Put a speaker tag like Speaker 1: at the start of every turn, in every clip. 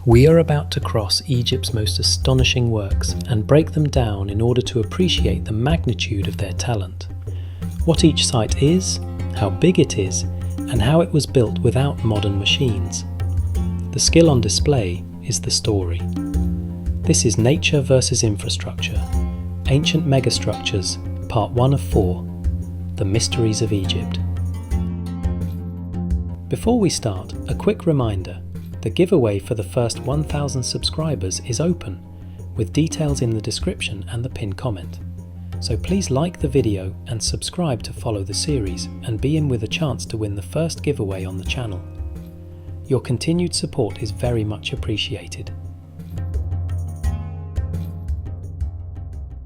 Speaker 1: We are about to cross Egypt's most astonishing works and break them down in order to appreciate the magnitude of their talent. What each site is, how big it is, and how it was built without modern machines. The skill on display is the story. This is Nature versus Infrastructure, Ancient Megastructures, Part 1 of 4, The Mysteries of Egypt. Before we start, a quick reminder. The giveaway for the first 1,000 subscribers is open, with details in the description and the pinned comment. So please like the video and subscribe to follow the series and be in with a chance to win the first giveaway on the channel. Your continued support is very much appreciated.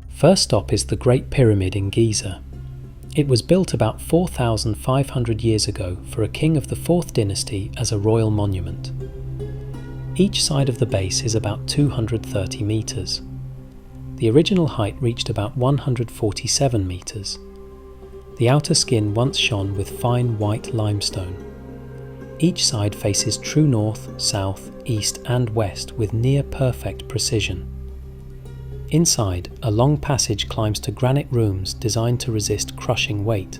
Speaker 1: First stop is the Great Pyramid in Giza. It was built about 4,500 years ago for a king of the 4th dynasty as a royal monument. Each side of the base is about 230 metres. The original height reached about 147 metres. The outer skin once shone with fine white limestone. Each side faces true north, south, east and west with near perfect precision. Inside, a long passage climbs to granite rooms designed to resist crushing weight.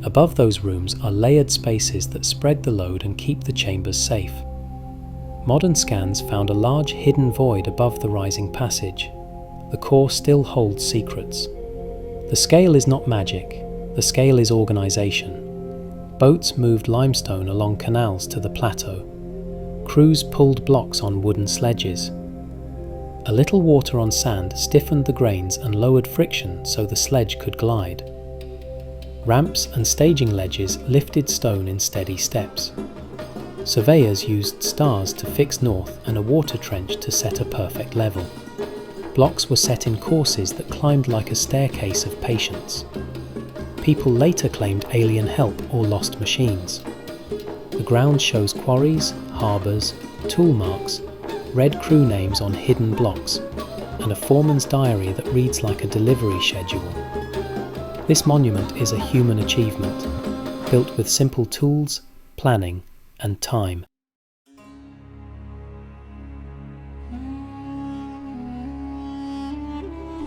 Speaker 1: Above those rooms are layered spaces that spread the load and keep the chambers safe. Modern scans found a large hidden void above the rising passage. The core still holds secrets. The scale is not magic, the scale is organisation. Boats moved limestone along canals to the plateau. Crews pulled blocks on wooden sledges. A little water on sand stiffened the grains and lowered friction so the sledge could glide. Ramps and staging ledges lifted stone in steady steps. Surveyors used stars to fix north and a water trench to set a perfect level. Blocks were set in courses that climbed like a staircase of patience. People later claimed alien help or lost machines. The ground shows quarries, harbours, tool marks, red crew names on hidden blocks, and a foreman's diary that reads like a delivery schedule. This monument is a human achievement, built with simple tools, planning, and time.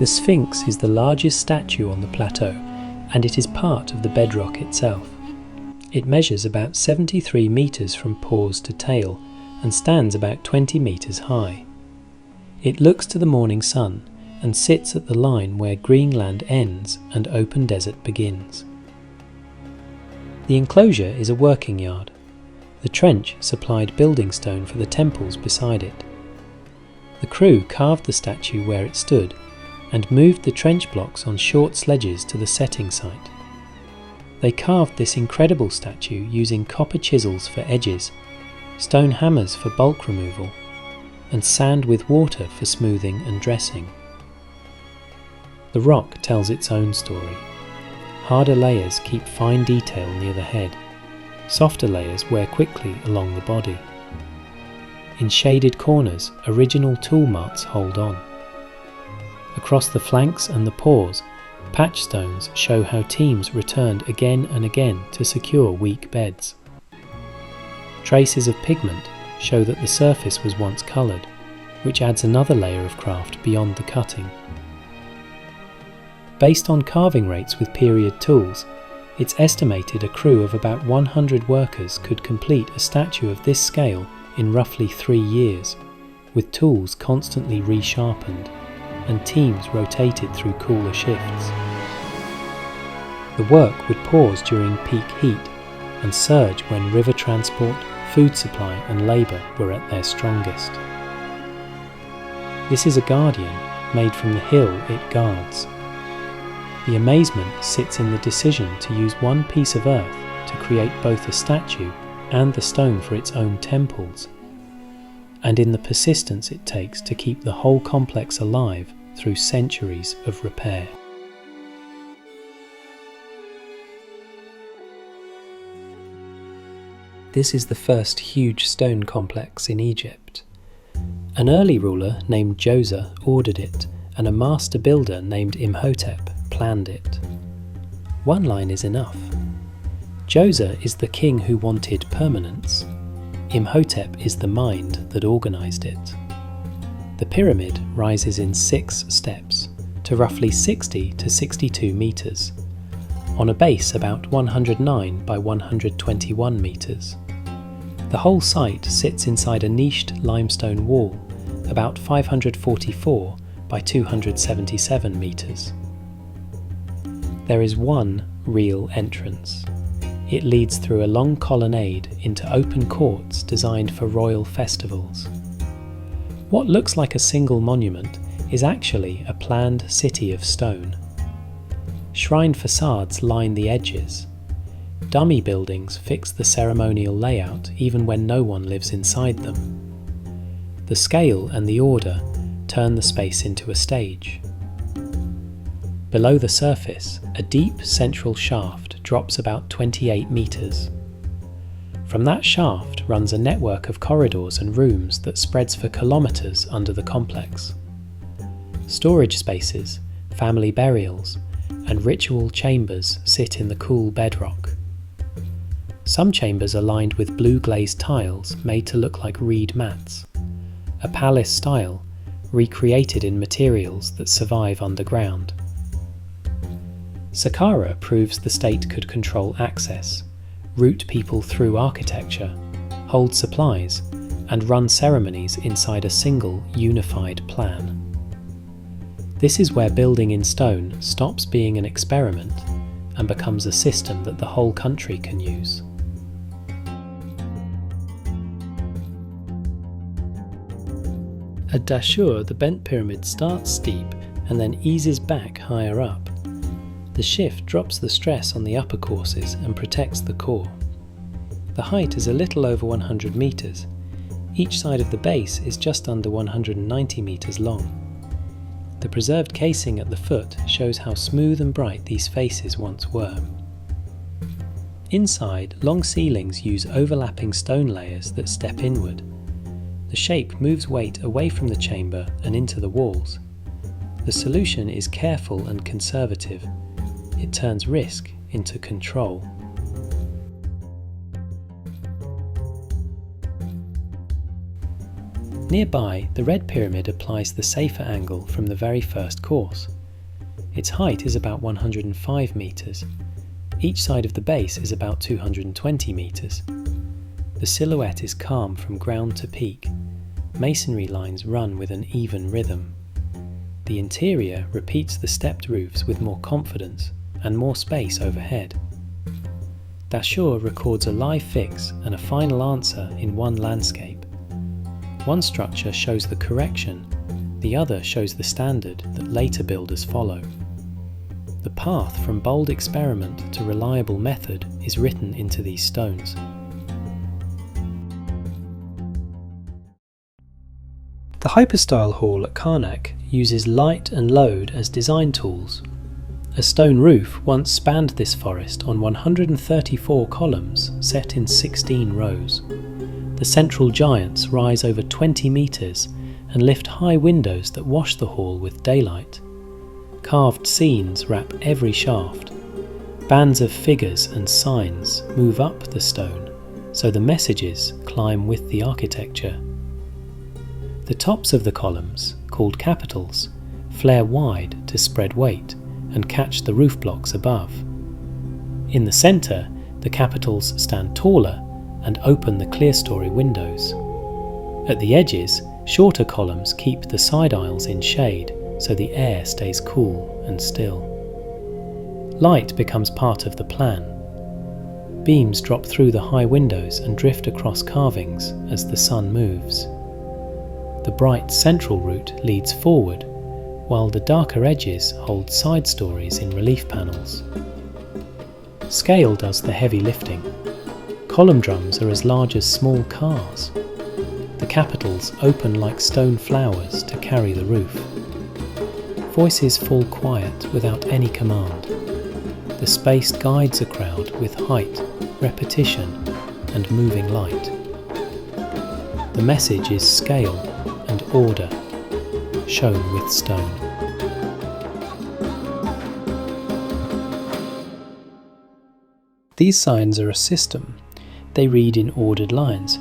Speaker 1: The Sphinx is the largest statue on the plateau, and it is part of the bedrock itself. It measures about 73 metres from paws to tail and stands about 20 metres high. It looks to the morning sun and sits at the line where green land ends and open desert begins. The enclosure is a working yard. The trench supplied building stone for the temples beside it. The crew carved the statue where it stood and moved the trench blocks on short sledges to the setting site. They carved this incredible statue using copper chisels for edges, stone hammers for bulk removal, and sand with water for smoothing and dressing. The rock tells its own story. Harder layers keep fine detail near the head. Softer layers wear quickly along the body. In shaded corners, original tool marks hold on. Across the flanks and the paws, patch stones show how teams returned again and again to secure weak beds. Traces of pigment show that the surface was once coloured, which adds another layer of craft beyond the cutting. Based on carving rates with period tools, it's estimated a crew of about 100 workers could complete a statue of this scale in roughly 3 years, with tools constantly resharpened and teams rotated through cooler shifts. The work would pause during peak heat and surge when river transport, food supply and labour were at their strongest. This is a guardian made from the hill it guards. The amazement sits in the decision to use one piece of earth to create both a statue and the stone for its own temples, and in the persistence it takes to keep the whole complex alive through centuries of repair. This is the first huge stone complex in Egypt. An early ruler named Djoser ordered it, and a master builder named Imhotep planned it. One line is enough. Djoser is the king who wanted permanence. Imhotep is the mind that organised it. The pyramid rises in 6 steps to roughly 60 to 62 metres, on a base about 109 by 121 metres. The whole site sits inside a niched limestone wall about 544 by 277 metres. There is one real entrance. It leads through a long colonnade into open courts designed for royal festivals. What looks like a single monument is actually a planned city of stone. Shrine facades line the edges. Dummy buildings fix the ceremonial layout even when no one lives inside them. The scale and the order turn the space into a stage. Below the surface, a deep central shaft drops about 28 metres. From that shaft runs a network of corridors and rooms that spreads for kilometres under the complex. Storage spaces, family burials, and ritual chambers sit in the cool bedrock. Some chambers are lined with blue glazed tiles made to look like reed mats, a palace style recreated in materials that survive underground. Saqqara proves the state could control access, route people through architecture, hold supplies, and run ceremonies inside a single, unified plan. This is where building in stone stops being an experiment and becomes a system that the whole country can use. At Dashur, the bent pyramid starts steep and then eases back higher up. The shift drops the stress on the upper courses and protects the core. The height is a little over 100 metres. Each side of the base is just under 190 metres long. The preserved casing at the foot shows how smooth and bright these faces once were. Inside, long ceilings use overlapping stone layers that step inward. The shape moves weight away from the chamber and into the walls. The solution is careful and conservative. It turns risk into control. Nearby, the Red Pyramid applies the safer angle from the very first course. Its height is about 105 metres. Each side of the base is about 220 metres. The silhouette is calm from ground to peak. Masonry lines run with an even rhythm. The interior repeats the stepped roofs with more confidence and more space overhead. Dashur records a live fix and a final answer in one landscape. One structure shows the correction, the other shows the standard that later builders follow. The path from bold experiment to reliable method is written into these stones. The hypostyle hall at Karnak uses light and load as design tools. A stone roof once spanned this forest on 134 columns set in 16 rows. The central giants rise over 20 metres and lift high windows that wash the hall with daylight. Carved scenes wrap every shaft. Bands of figures and signs move up the stone, so the messages climb with the architecture. The tops of the columns, called capitals, flare wide to spread weight and catch the roof blocks above. In the centre, the capitals stand taller and open the clerestory windows. At the edges, shorter columns keep the side aisles in shade so the air stays cool and still. Light becomes part of the plan. Beams drop through the high windows and drift across carvings as the sun moves. The bright central route leads forward, while the darker edges hold side stories in relief panels. Scale does the heavy lifting. Column drums are as large as small cars. The capitals open like stone flowers to carry the roof. Voices fall quiet without any command. The space guides a crowd with height, repetition, and moving light. The message is scale and order, shown with stone. These signs are a system. They read in ordered lines.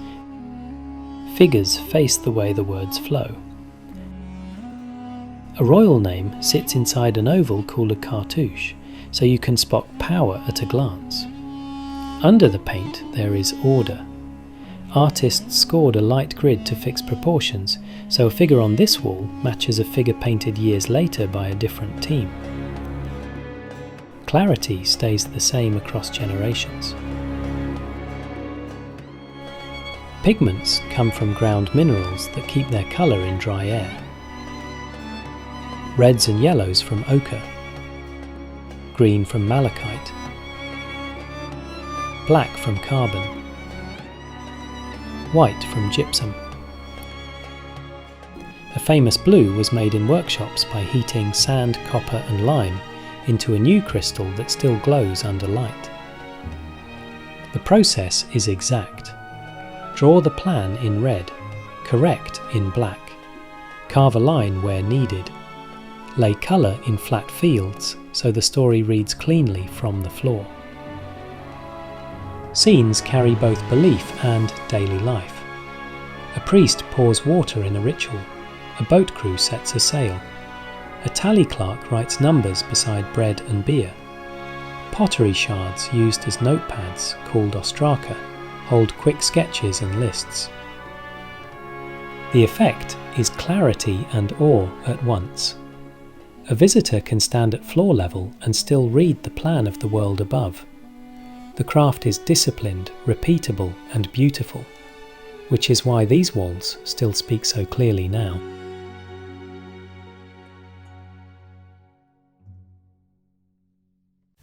Speaker 1: Figures face the way the words flow. A royal name sits inside an oval called a cartouche, so you can spot power at a glance. Under the paint there is order. Artists scored a light grid to fix proportions, so a figure on this wall matches a figure painted years later by a different team. Clarity stays the same across generations. Pigments come from ground minerals that keep their colour in dry air. Reds and yellows from ochre, green from malachite, black from carbon, white from gypsum. A famous blue was made in workshops by heating sand, copper and lime into a new crystal that still glows under light. The process is exact. Draw the plan in red, correct in black, carve a line where needed, lay colour in flat fields so the story reads cleanly from the floor. Scenes carry both belief and daily life. A priest pours water in a ritual, a boat crew sets a sail, a tally clerk writes numbers beside bread and beer. Pottery shards used as notepads, called ostraka, hold quick sketches and lists. The effect is clarity and awe at once. A visitor can stand at floor level and still read the plan of the world above. The craft is disciplined, repeatable and beautiful, which is why these walls still speak so clearly now.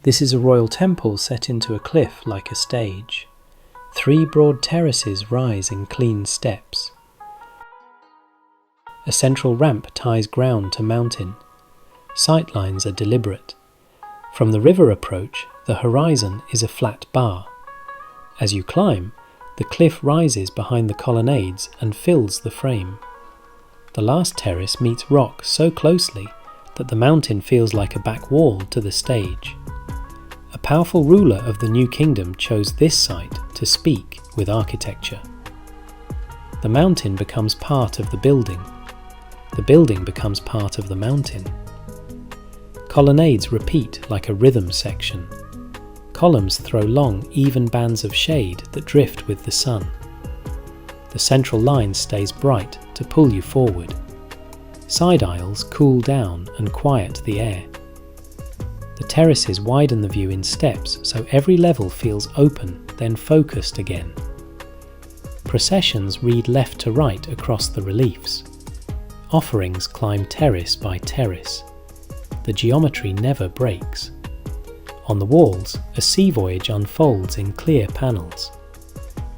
Speaker 1: This is a royal temple set into a cliff like a stage. 3 broad terraces rise in clean steps. A central ramp ties ground to mountain. Sightlines are deliberate. From the river approach, the horizon is a flat bar. As you climb, the cliff rises behind the colonnades and fills the frame. The last terrace meets rock so closely that the mountain feels like a back wall to the stage. A powerful ruler of the new kingdom chose this site to speak with architecture. The mountain becomes part of the building. The building becomes part of the mountain. Colonnades repeat like a rhythm section. Columns throw long, even bands of shade that drift with the sun. The central line stays bright to pull you forward. Side aisles cool down and quiet the air. The terraces widen the view in steps so every level feels open, then focused again. Processions read left to right across the reliefs. Offerings climb terrace by terrace. The geometry never breaks. On the walls, a sea voyage unfolds in clear panels.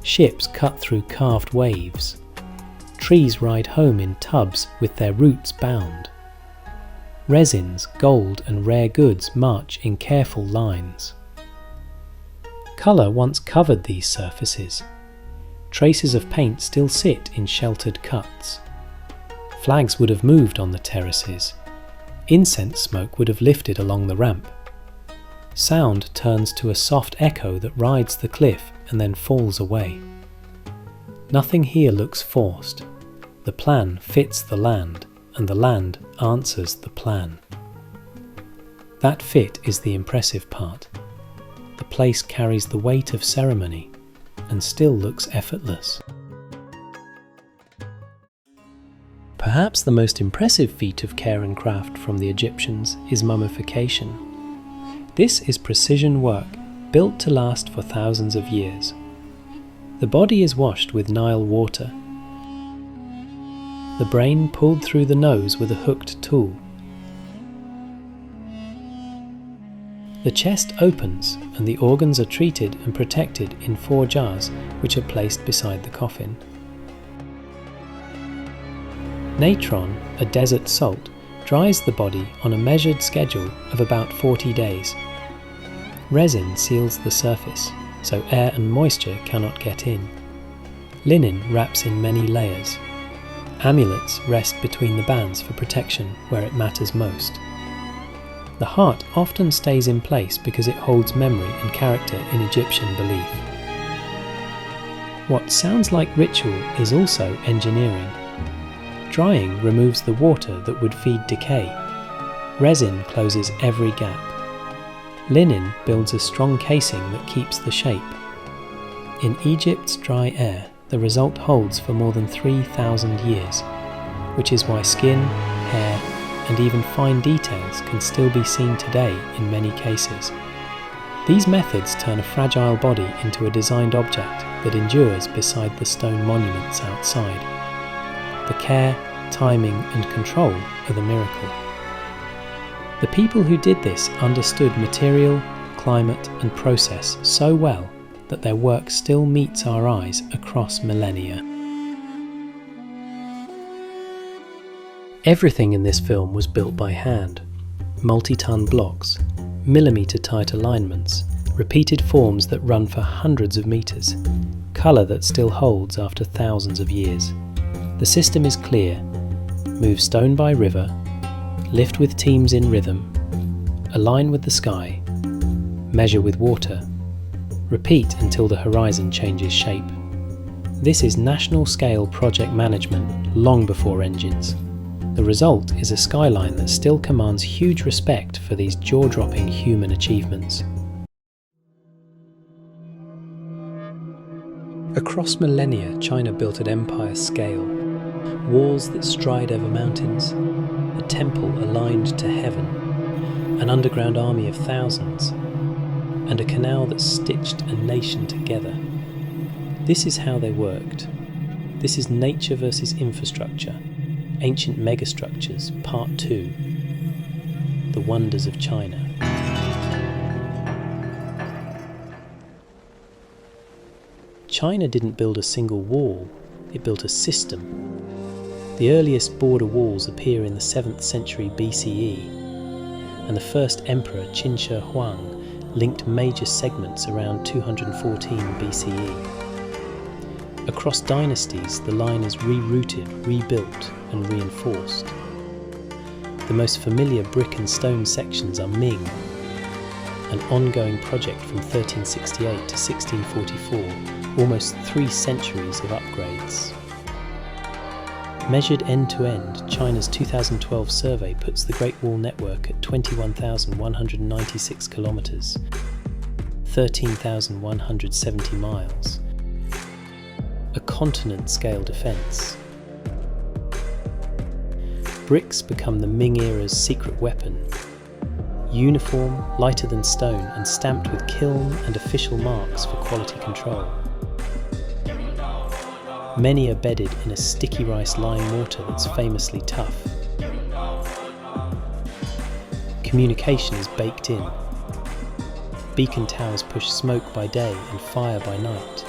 Speaker 1: Ships cut through carved waves. Trees ride home in tubs with their roots bound. Resins, gold and rare goods march in careful lines. Colour once covered these surfaces. Traces of paint still sit in sheltered cuts. Flags would have moved on the terraces. Incense smoke would have lifted along the ramp. Sound turns to a soft echo that rides the cliff and then falls away. Nothing here looks forced. The plan fits the land, and the land answers the plan. That fit is the impressive part. The place carries the weight of ceremony and still looks effortless. Perhaps the most impressive feat of care and craft from the Egyptians is mummification. This is precision work, built to last for thousands of years. The body is washed with Nile water. The brain pulled through the nose with a hooked tool. The chest opens and the organs are treated and protected in 4 jars which are placed beside the coffin. Natron, a desert salt, dries the body on a measured schedule of about 40 days. Resin seals the surface, so air and moisture cannot get in. Linen wraps in many layers. Amulets rest between the bands for protection where it matters most. The heart often stays in place because it holds memory and character in Egyptian belief. What sounds like ritual is also engineering. Drying removes the water that would feed decay. Resin closes every gap. Linen builds a strong casing that keeps the shape. In Egypt's dry air, the result holds for more than 3,000 years, which is why skin, hair, and even fine details can still be seen today in many cases. These methods turn a fragile body into a designed object that endures beside the stone monuments outside. The care, timing, and control are the miracle. The people who did this understood material, climate, and process so well that their work still meets our eyes across millennia. Everything in this film was built by hand. Multi-ton blocks, millimetre-tight alignments, repeated forms that run for hundreds of metres, colour that still holds after thousands of years. The system is clear: move stone by river, lift with teams in rhythm, align with the sky, measure with water, repeat until the horizon changes shape. This is national-scale project management long before engines. The result is a skyline that still commands huge respect for these jaw-dropping human achievements. Across millennia, China built at empire scale. Walls that stride over mountains, a temple aligned to heaven, an underground army of thousands, and a canal that stitched a nation together. This is how they worked. This is nature versus infrastructure. Ancient Megastructures Part 2. The Wonders of China. China didn't build a single wall, it built a system. The earliest border walls appear in the 7th century BCE, and the first emperor Qin Shi Huang linked major segments around 214 BCE. Across dynasties, the line is rerouted, rebuilt, and reinforced. The most familiar brick and stone sections are Ming, an ongoing project from 1368 to 1644, almost 3 centuries of upgrades. Measured end-to-end, China's 2012 survey puts the Great Wall network at 21,196 kilometres, 13,170 miles. A continent-scale defence. Bricks become the Ming era's secret weapon. Uniform, lighter than stone, and stamped with kiln and official marks for quality control. Many are bedded in a sticky rice lime mortar that's famously tough. Communication is baked in. Beacon towers push smoke by day and fire by night,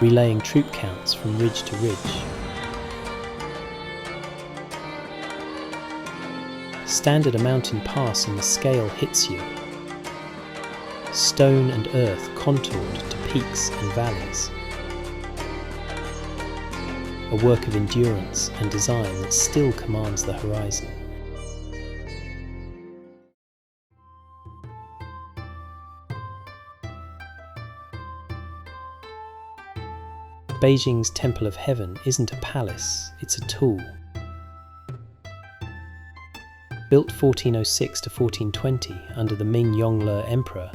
Speaker 1: relaying troop counts from ridge to ridge. Stand at a mountain pass and the scale hits you. Stone and earth contoured to peaks and valleys. A work of endurance and design that still commands the horizon. Beijing's Temple of Heaven isn't a palace, it's a tool. Built 1406 to 1420 under the Ming Yongle Emperor,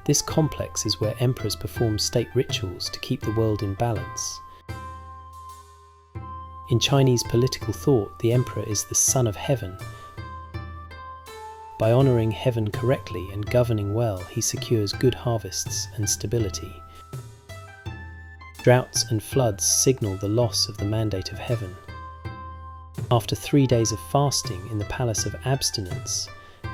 Speaker 1: this complex is where emperors perform state rituals to keep the world in balance. In Chinese political thought, the emperor is the son of heaven. By honouring heaven correctly and governing well, he secures good harvests and stability. Droughts and floods signal the loss of the mandate of heaven. After 3 days of fasting in the Palace of Abstinence,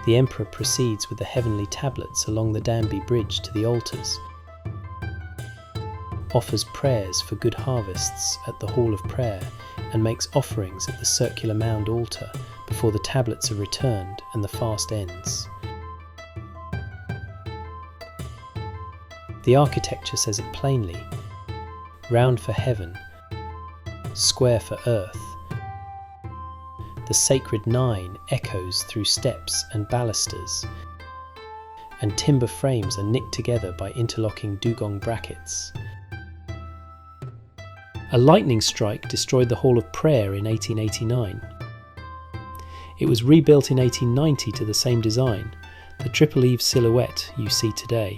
Speaker 1: the emperor proceeds with the heavenly tablets along the Danby Bridge to the altars, offers prayers for good harvests at the Hall of Prayer, and makes offerings at the circular mound altar before the tablets are returned and the fast ends. The architecture says it plainly: round for heaven, square for earth. The sacred 9 echoes through steps and balusters, and timber frames are knit together by interlocking dugong brackets. A lightning strike destroyed the Hall of Prayer in 1889. It was rebuilt in 1890 to the same design, the triple-eave silhouette you see today.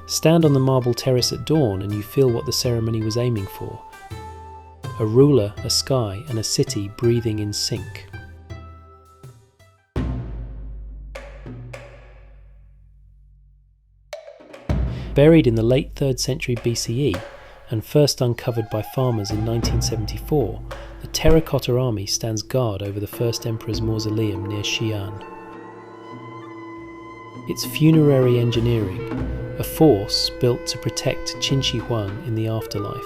Speaker 1: Stand on the marble terrace at dawn and you feel what the ceremony was aiming for: a ruler, a sky, and a city breathing in sync. Buried in the late 3rd century BCE and first uncovered by farmers in 1974, the Terracotta Army stands guard over the first emperor's mausoleum near Xi'an. It's funerary engineering, a force built to protect Qin Shi Huang in the afterlife.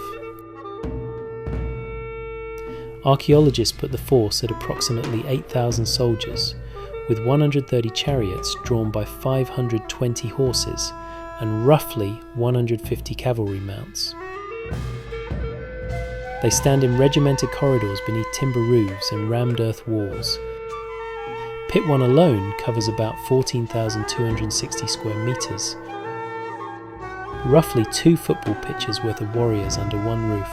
Speaker 1: Archaeologists put the force at approximately 8,000 soldiers, with 130 chariots drawn by 520 horses and roughly 150 cavalry mounts. They stand in regimented corridors beneath timber roofs and rammed earth walls. Pit 1 alone covers about 14,260 square metres, roughly 2 football pitches worth of warriors under one roof.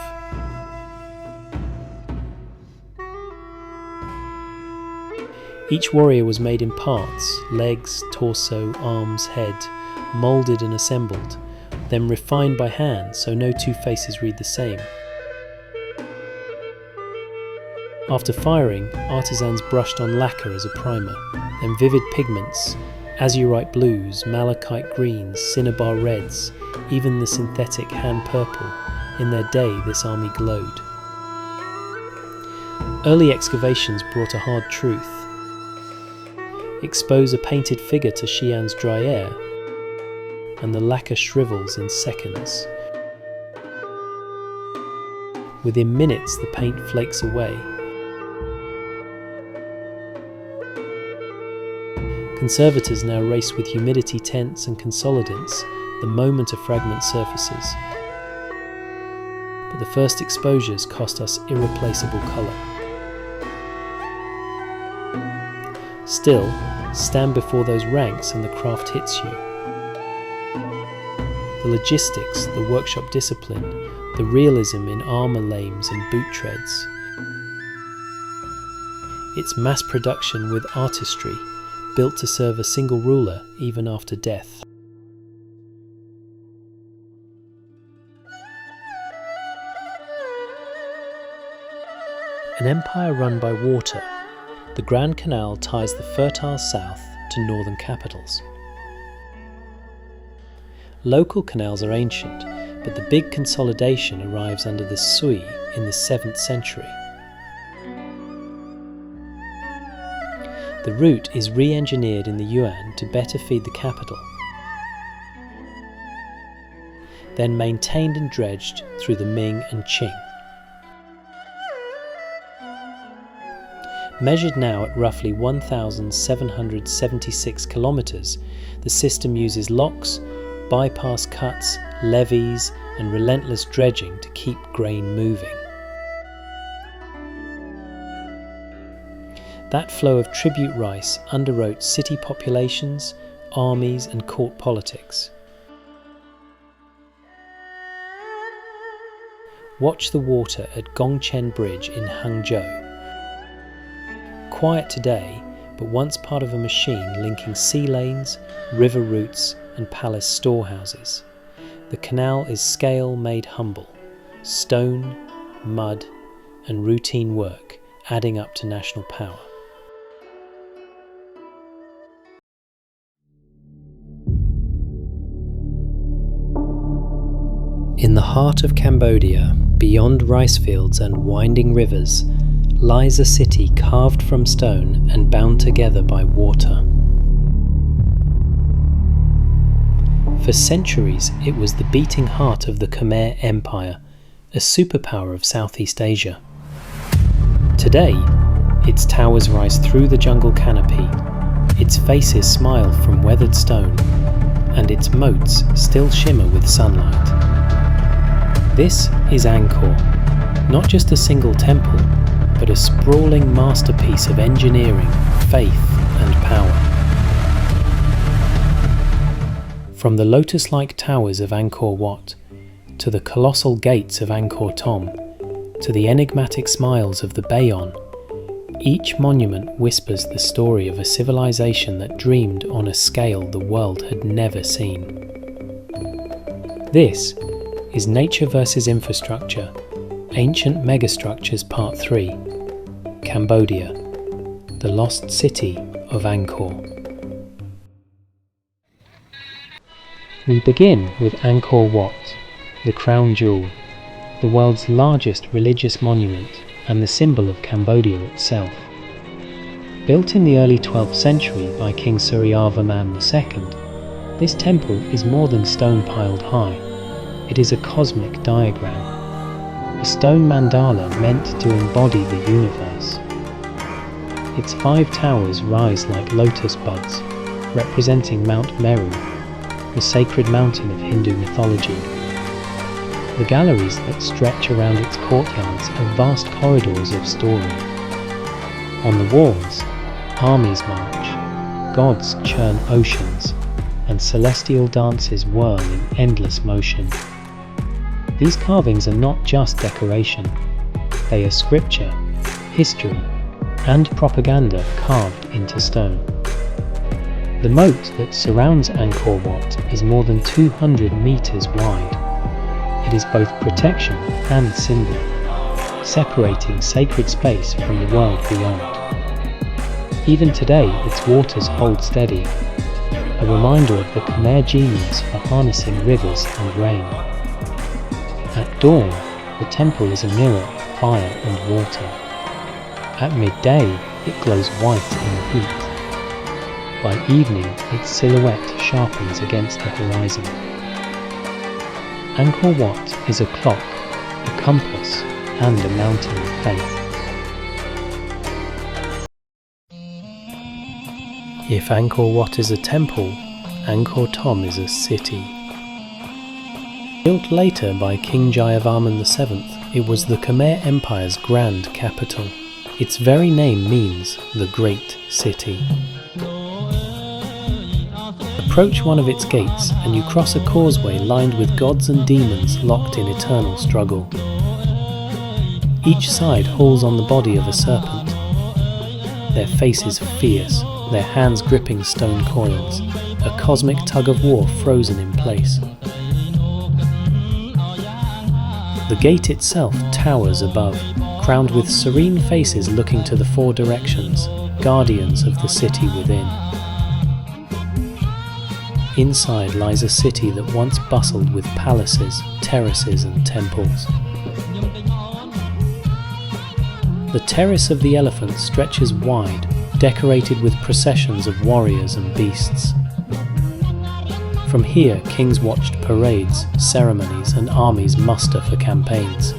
Speaker 1: Each warrior was made in parts: legs, torso, arms, head, moulded and assembled, then refined by hand so no two faces read the same. After firing, artisans brushed on lacquer as a primer, then vivid pigments, azurite blues, malachite greens, cinnabar reds, even the synthetic hand purple. In their day, this army glowed. Early excavations brought a hard truth. Expose a painted figure to Xi'an's dry air, and the lacquer shrivels in seconds. Within minutes, the paint flakes away. Conservators now race with humidity tents and consolidants the moment a fragment surfaces. But the first exposures cost us irreplaceable colour. Still, stand before those ranks and the craft hits you. The logistics, the workshop discipline, the realism in armour lames and boot treads. It's mass production with artistry, built to serve a single ruler even after death. An empire run by water, the Grand Canal ties the fertile south to northern capitals. Local canals are ancient, but the big consolidation arrives under the Sui in the 7th century. The route is re-engineered in the Yuan to better feed the capital, then maintained and dredged through the Ming and Qing. Measured now at roughly 1,776 kilometres, the system uses locks, bypass cuts, levees and relentless dredging to keep grain moving. That flow of tribute rice underwrote city populations, armies and court politics. Watch the water at Gongchen Bridge in Hangzhou. Quiet today, but once part of a machine linking sea lanes, river routes and palace storehouses. The canal is scale made humble: stone, mud and routine work adding up to national power. In the heart of Cambodia, beyond rice fields and winding rivers, lies a city carved from stone and bound together by water. For centuries, it was the beating heart of the Khmer Empire, a superpower of Southeast Asia. Today, its towers rise through the jungle canopy, its faces smile from weathered stone, and its moats still shimmer with sunlight. This is Angkor, not just a single temple, but a sprawling masterpiece of engineering, faith and power. From the lotus-like towers of Angkor Wat to the colossal gates of Angkor Thom, to the enigmatic smiles of the Bayon, each monument whispers the story of a civilization that dreamed on a scale the world had never seen. This is Nature vs. Infrastructure, Ancient Megastructures Part 3, Cambodia, the Lost City of Angkor. We begin with Angkor Wat, the crown jewel, the world's largest religious monument and the symbol of Cambodia itself. Built in the early 12th century by King Suryavarman II, this temple is more than stone piled high. It is a cosmic diagram, a stone mandala meant to embody the universe. Its 5 towers rise like lotus buds, representing Mount Meru, the sacred mountain of Hindu mythology. The galleries that stretch around its courtyards are vast corridors of story. On the walls, armies march, gods churn oceans, and celestial dances whirl in endless motion. These carvings are not just decoration, they are scripture, history, and propaganda carved into stone. The moat that surrounds Angkor Wat is more than 200 meters wide. It is both protection and symbol, separating sacred space from the world beyond. Even today, its waters hold steady, a reminder of the Khmer genius for harnessing rivers and rain. At dawn, the temple is a mirror of fire and water. At midday, it glows white in the heat. By evening, its silhouette sharpens against the horizon. Angkor Wat is a clock, a compass, and a mountain of faith. If Angkor Wat is a temple, Angkor Thom is a city. Built later by King Jayavarman VII, it was the Khmer Empire's grand capital. Its very name means the Great City. Approach one of its gates and you cross a causeway lined with gods and demons locked in eternal struggle. Each side hauls on the body of a serpent, their faces fierce, their hands gripping stone coils, a cosmic tug-of-war frozen in place. The gate itself towers above, crowned with serene faces looking to the 4 directions, guardians of the city within. Inside lies a city that once bustled with palaces, terraces and temples. The Terrace of the Elephant stretches wide, decorated with processions of warriors and beasts. From here, kings watched parades, ceremonies and armies muster for campaigns.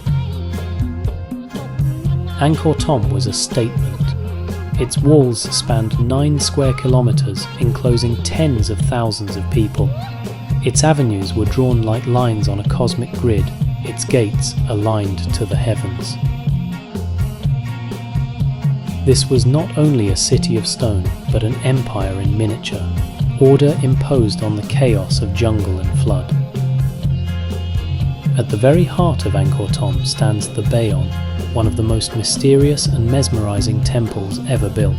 Speaker 1: Angkor Thom was a statement. Its walls spanned 9 square kilometers, enclosing tens of thousands of people. Its avenues were drawn like lines on a cosmic grid, its gates aligned to the heavens. This was not only a city of stone, but an empire in miniature, order imposed on the chaos of jungle and flood. At the very heart of Angkor Thom stands the Bayon, one of the most mysterious and mesmerizing temples ever built.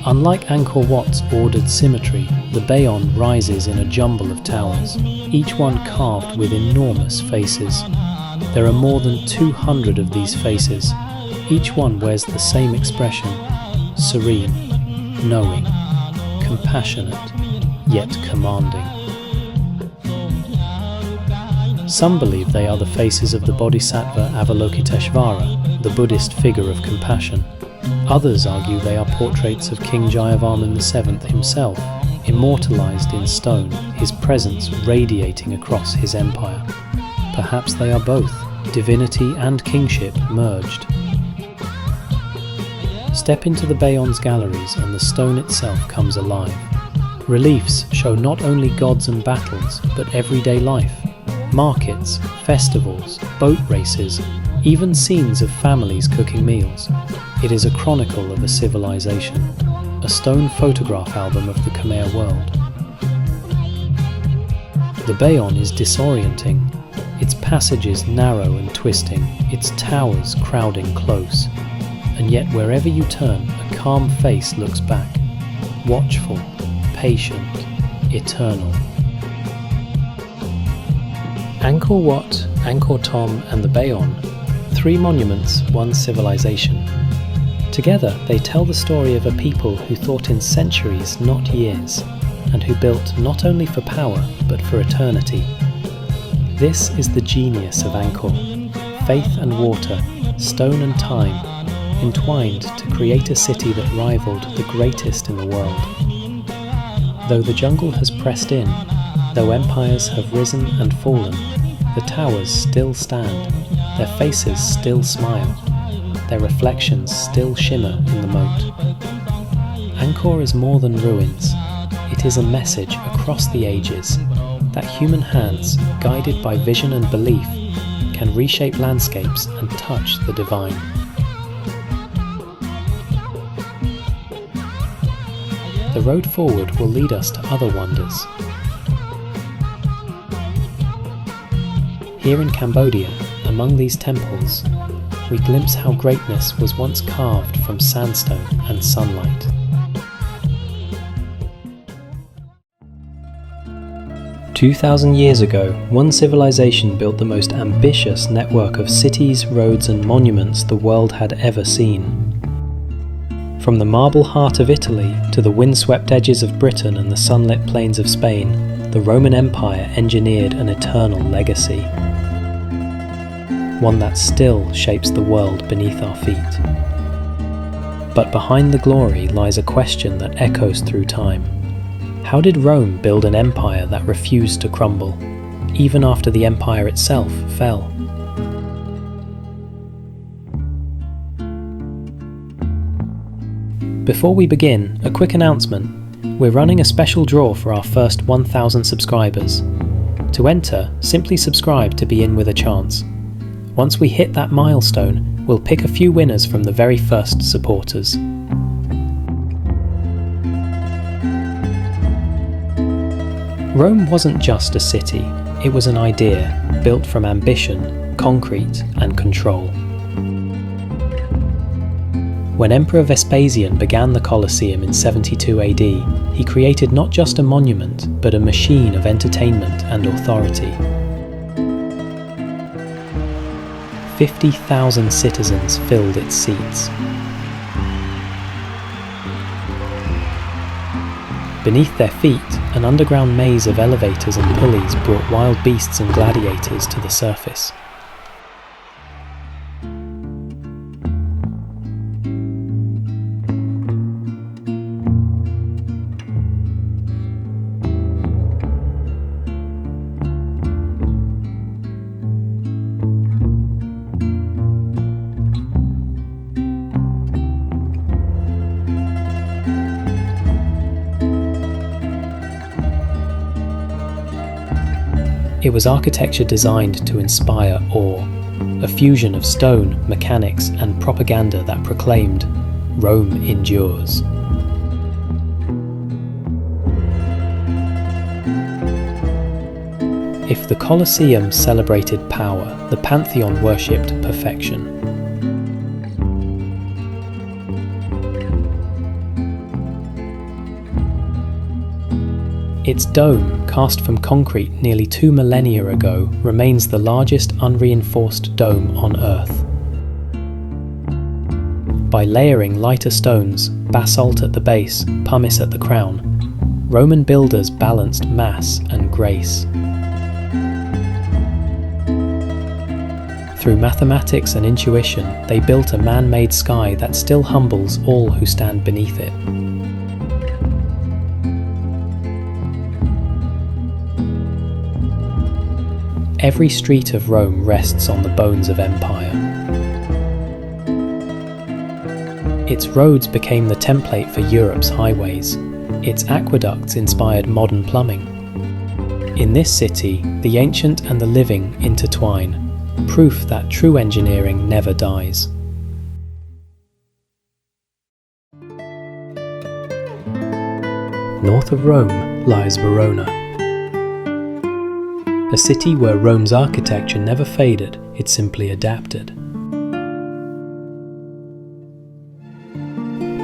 Speaker 1: Unlike Angkor Wat's ordered symmetry, the Bayon rises in a jumble of towers, each one carved with enormous faces. There are more than 200 of these faces. Each one wears the same expression: serene, knowing, compassionate, yet commanding. Some believe they are the faces of the Bodhisattva Avalokiteshvara, the Buddhist figure of compassion. Others argue they are portraits of King Jayavarman VII himself, immortalized in stone, his presence radiating across his empire. Perhaps they are both, divinity and kingship merged. Step into the Bayon's galleries and the stone itself comes alive. Reliefs show not only gods and battles, but everyday life. Markets, festivals, boat races, even scenes of families cooking meals. It is a chronicle of a civilization, a stone photograph album of the Khmer world. The Bayon is disorienting, its passages narrow and twisting, its towers crowding close, and yet wherever you turn, a calm face looks back, watchful, patient, eternal. Angkor Wat, Angkor Thom and the Bayon, 3 monuments, 1 civilization. Together they tell the story of a people who thought in centuries, not years, and who built not only for power, but for eternity. This is the genius of Angkor. Faith and water, stone and time, entwined to create a city that rivaled the greatest in the world. Though the jungle has pressed in, though empires have risen and fallen, the towers still stand, their faces still smile, their reflections still shimmer in the moat. Angkor is more than ruins. It is a message across the ages that human hands, guided by vision and belief, can reshape landscapes and touch the divine. The road forward will lead us to other wonders. Here in Cambodia, among these temples, we glimpse how greatness was once carved from sandstone and sunlight. "2,000 years ago, one civilization built the most ambitious network of cities, roads and monuments the world had ever seen. From the marble heart of Italy to the windswept edges of Britain and the sunlit plains of Spain, the Roman Empire engineered an eternal legacy. One that still shapes the world beneath our feet. But behind the glory lies a question that echoes through time. How did Rome build an empire that refused to crumble, even after the empire itself fell? Before we begin, a quick announcement. We're running a special draw for our first 1,000 subscribers. To enter, simply subscribe to be in with a chance. Once we hit that milestone, we'll pick a few winners from the very first supporters. Rome wasn't just a city, it was an idea, built from ambition, concrete and control. When Emperor Vespasian began the Colosseum in 72 AD, he created not just a monument, but a machine of entertainment and authority. 50,000 citizens filled its seats. Beneath their feet, an underground maze of elevators and pulleys brought wild beasts and gladiators to the surface. It was architecture designed to inspire awe, a fusion of stone, mechanics, and propaganda that proclaimed, "Rome endures." If the Colosseum celebrated power, the Pantheon worshipped perfection. Its dome, cast from concrete nearly 2 millennia ago, remains the largest unreinforced dome on Earth. By layering lighter stones, basalt at the base, pumice at the crown, Roman builders balanced mass and grace. Through mathematics and intuition, they built a man-made sky that still humbles all who stand beneath it. Every street of Rome rests on the bones of empire. Its roads became the template for Europe's highways. Its aqueducts inspired modern plumbing. In this city, the ancient and the living intertwine, proof that true engineering never dies. North of Rome lies Verona. a city where Rome's architecture never faded, it simply adapted.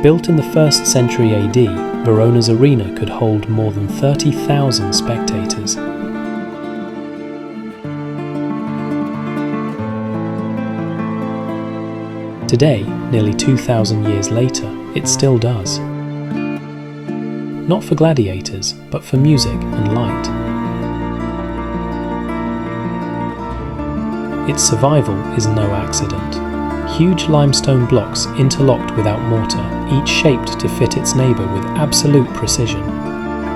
Speaker 1: Built in the 1st century AD, Verona's arena could hold more than 30,000 spectators. Today, nearly 2,000 years later, it still does. Not for gladiators, but for music and light. Its survival is no accident. Huge limestone blocks interlocked without mortar, each shaped to fit its neighbour with absolute precision.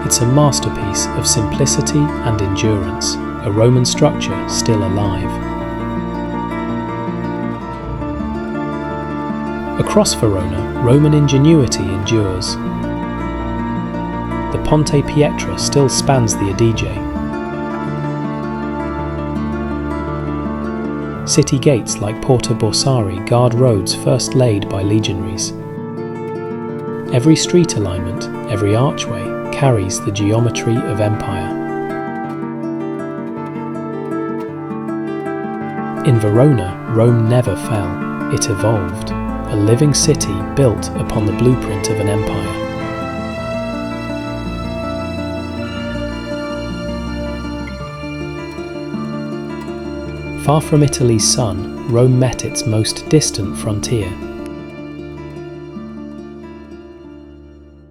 Speaker 1: It's a masterpiece of simplicity and endurance, a Roman structure still alive. Across Verona, Roman ingenuity endures. The Ponte Pietra still spans the Adige. City gates like Porta Borsari guard roads first laid by legionaries. Every street alignment, every archway, carries the geometry of empire. In Verona, Rome never fell, it evolved, a living city built upon the blueprint of an empire. Far from Italy's sun, Rome met its most distant frontier.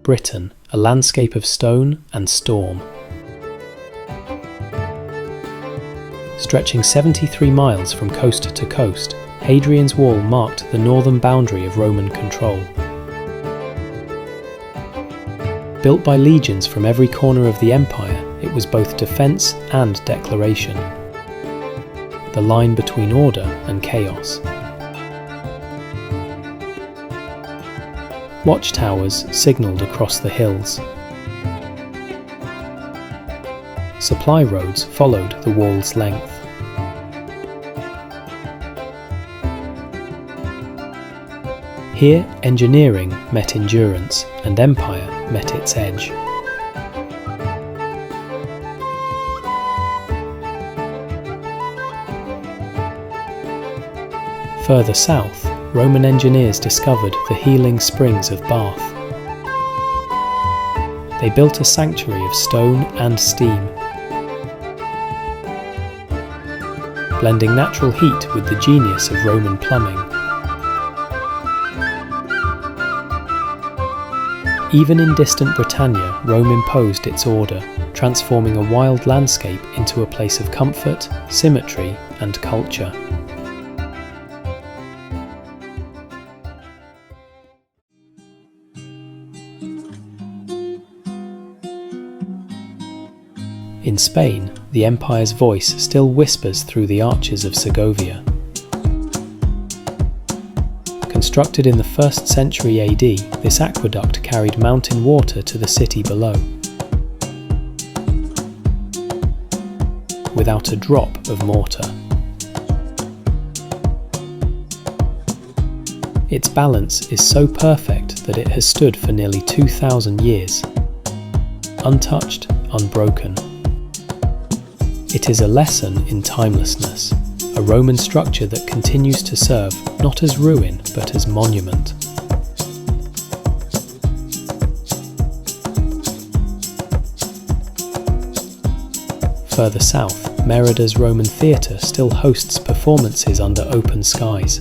Speaker 1: Britain, a landscape of stone and storm. Stretching 73 miles from coast to coast, Hadrian's Wall marked the northern boundary of Roman control. Built by legions from every corner of the empire, it was both defence and declaration. The line between order and chaos. Watchtowers signalled across the hills. Supply roads followed the wall's length. Here, engineering met endurance, and empire met its edge. Further south, Roman engineers discovered the healing springs of Bath. They built a sanctuary of stone and steam, blending natural heat with the genius of Roman plumbing. Even in distant Britannia, Rome imposed its order, transforming a wild landscape into a place of comfort, symmetry, and culture. In Spain, the empire's voice still whispers through the arches of Segovia. Constructed in the 1st century AD, this aqueduct carried mountain water to the city below, without a drop of mortar. Its balance is so perfect that it has stood for nearly 2,000 years, untouched, unbroken. It is a lesson in timelessness, a Roman structure that continues to serve not as ruin but as monument. Further south, Merida's Roman theatre still hosts performances under open skies.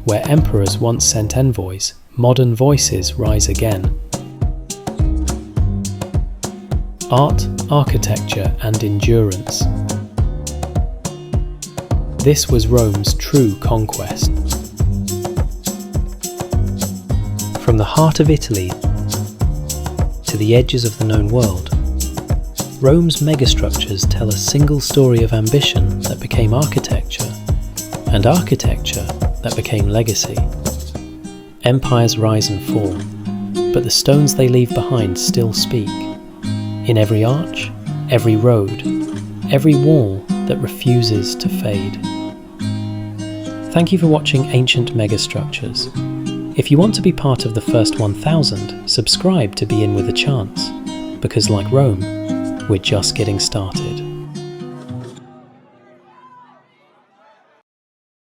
Speaker 1: Where emperors once sent envoys, modern voices rise again. Art, architecture, and endurance. This was Rome's true conquest. From the heart of Italy to the edges of the known world, Rome's megastructures tell a single story of ambition that became architecture, and architecture that became legacy. Empires rise and fall, but the stones they leave behind still speak. In every arch, every road, every wall that refuses to fade. Thank you for watching Ancient Megastructures. If you want to be part of the first 1,000, subscribe to be in with a chance. because like Rome, we're just getting started.